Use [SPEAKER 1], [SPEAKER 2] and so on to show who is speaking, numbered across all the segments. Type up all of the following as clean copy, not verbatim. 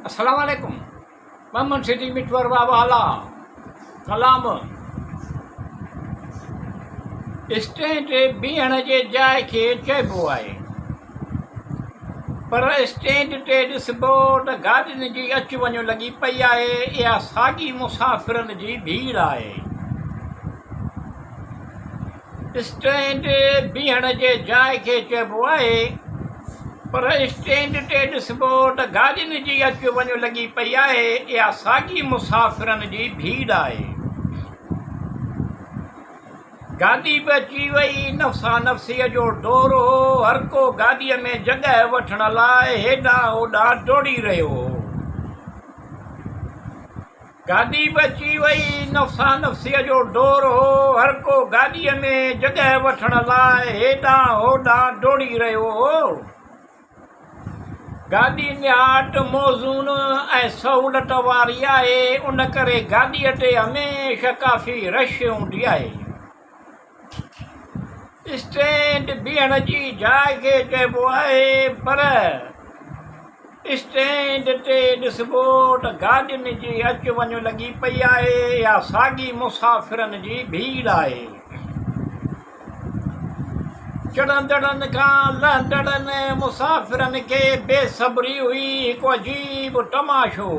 [SPEAKER 1] अस्सलाम वालेकुम। मोहम्मद सिद्दीक़ मिठवर बाबा आला कलाम स्टैंड बीहण जे जाइ खे चइबो आहे, पर स्टैंड ते ॾिसबो त गाॾियुनि जी अचु वञु लॻी पई आहे। इहा साॻी मुसाफ़िरनि जी भीड़ आहे। स्टैंड बीहण जे जाइ खे चइबो आहे, पर स्टैंड ते ॾिसबो त गाॾियुनि जी अचु वञु लॻी पई आहे। इहा साॻी मुसाफ़िरनि जी भीड़ आहे। गाॾी बि अची वई, नफ़्सा नफ़्सीअ जो दौर हो। हर को गाॾीअ में जॻहि वठण लाइ हेॾां होॾां डोड़ी रहियो हो। गाॾी बि अची वई, नफ़्सा नफ़्सीअ जो दौर हो। हर को गाॾीअ में जॻहि वठण लाइ हेॾां होॾां डोड़ी रहियो हो। गाॾी निहाट मौज़ून ऐं सहूलियत वारी आहे, उन करे गाॾीअ ते हमेशह काफ़ी रश हूंदी आहे। स्टैंड बीहण जी जाइ खे चइबो आहे, पर स्टैंड ते ॾिसबो त गाॾियुनि जी अचु वञु लॻी पई आहे। इहा साॻी मुसाफ़िरनि जी भीड़ आहे। चढ़ंदड़नि खां लहंदड़नि मुसाफ़िरनि खे बेसब्री हुई। हिकु अजीब तमाशो।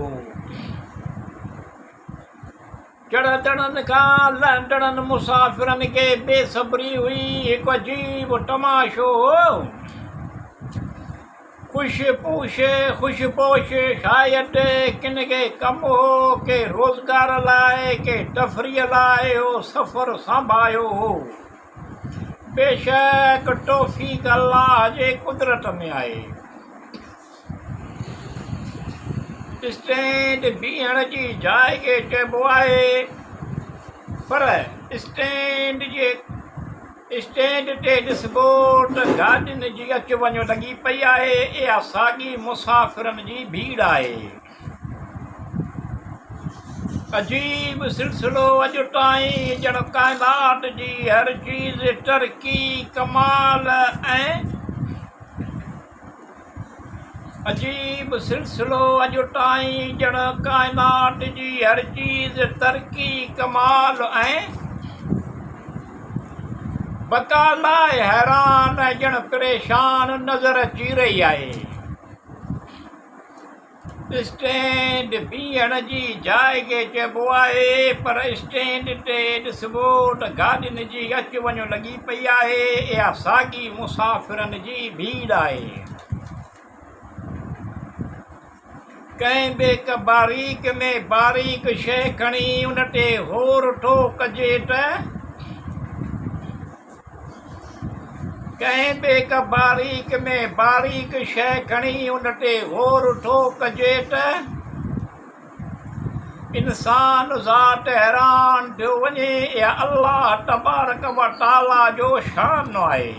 [SPEAKER 1] चढ़ंदड़नि खां लहंदड़नि मुसाफ़िरनि खे बेसब्री हुई। हिकु अजीब तमाशो। ख़ुशपोश शायदि किन खे कमु हो, के रोज़गार लाइ, के तफ़रीह लाइ हो सफ़र संभायो हो। बेशक तौफ़ीक़ अल्लाह जे कुदरत में आहे। स्टैंड बीहण जी जाइ खे चइबो आहे, पर स्टैंड ते ॾिसबो त गाॾियुनि जी अचु वञु लॻी पई आहे। इहा साॻी मुसाफ़िरनि जी भीड़ आहे। अजीब सिलसिलो अॼु ताईं, ॼण काइनात जी हर चीज़ तरक़ी कमाल ऐं अजीब सिलसिलो अॼु ताईं, ॼण काइनात जी हर चीज़ तरक़ी कमाल ऐं बका लाइ हैरान ॼण परेशान नज़र अची रही आहे। स्टैंड बीहण जी जाइ खे चइबो आहे, पर स्टैंड ते ॾिसबो त गाॾियुनि जी अचु वञु लॻी पई आहे। इहा साॻी मुसाफ़िरनि जी भीड़ आहे। कंहिं बि हिक बारीक में बारीक शइ खणी उन ते होर ठो कजे त कंहिं बि हिक बारीक में बारीक शइ खणी उन ते होर ठो कजे त इंसान ज़ात हैरान थियो वञे। या अल्लाह तबारक व ताला जो शान आहे।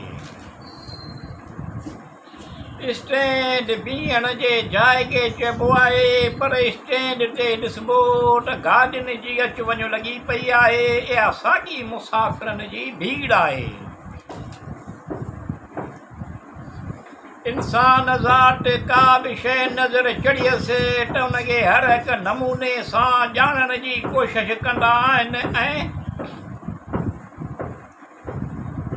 [SPEAKER 1] स्टैंड बीहण जे जाइ खे चइबो आहे, पर स्टैंड ते ॾिसबो त गाॾियुनि जी अचु वञु लॻी पई आहे। इहा साॻी मुसाफ़िरनि जी भीड़ आहे। इंसान ज़ात का बि शइ नज़र चढ़ियसि त उनखे हर हिकु नमूने सां ॼाणण जी कोशिशि कंदा आहिनि ऐं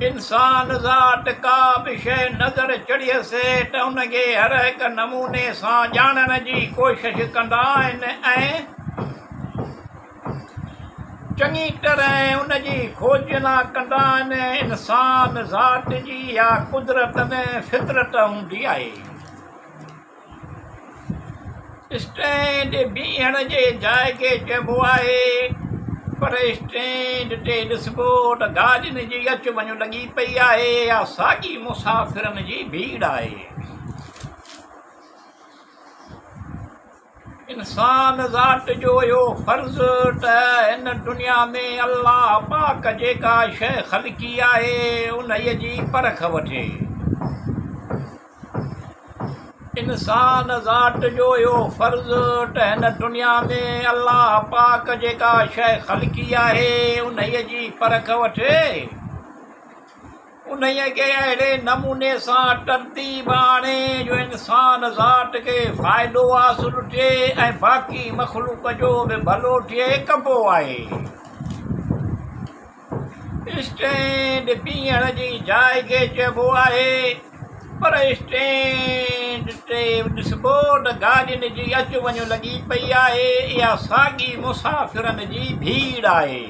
[SPEAKER 1] इंसान ज़ात का बि शइ नज़र चढ़ियसि त उनखे हर हिकु नमूने सां ॼाणण जी कोशिशि कंदा आहिनि ऐं चङी तरह उन जी खोजना कंदा आहिनि। इंसान ज़ात जी या कुदरत में फितरत हूंदी आहे। स्टैंड बीहण जे जाइ खे चइबो आहे, पर स्टैंड ते ॾिसबो त गाॾियुनि जी अचु वञु लॻी पई आहे। या साॻी मुसाफ़िरनि जी भीड़ आहे। इंसान ज़ात जो इहो फ़र्ज़ु त हिन दुनिया में अल्लाह पाक जेका शइ ख़लक़ी आहे उन्हीअ जी परख वठे। इंसान ज़ात जो इहो फ़र्ज़ु त हिन दुनिया में अल्लाह पाक जेका शइ ख़लक़ी आहे उन्हीअ जी परख वठे। उन्हीअ खे अहिड़े नमूने सां तरतीब आणे जो इंसान ज़ात खे फ़ाइदो हासिलु थिए ऐं बाक़ी मख़लूक जो बि भलो थिए कबो आहे। स्टैंड बीहण जी जाइ खे चइबो आहे, पर स्टैंड ते ॾिसबो त गाॾियुनि जी अचु वञु लॻी पई आहे। इहा साॻी मुसाफ़िरनि जी भीड़ आहे।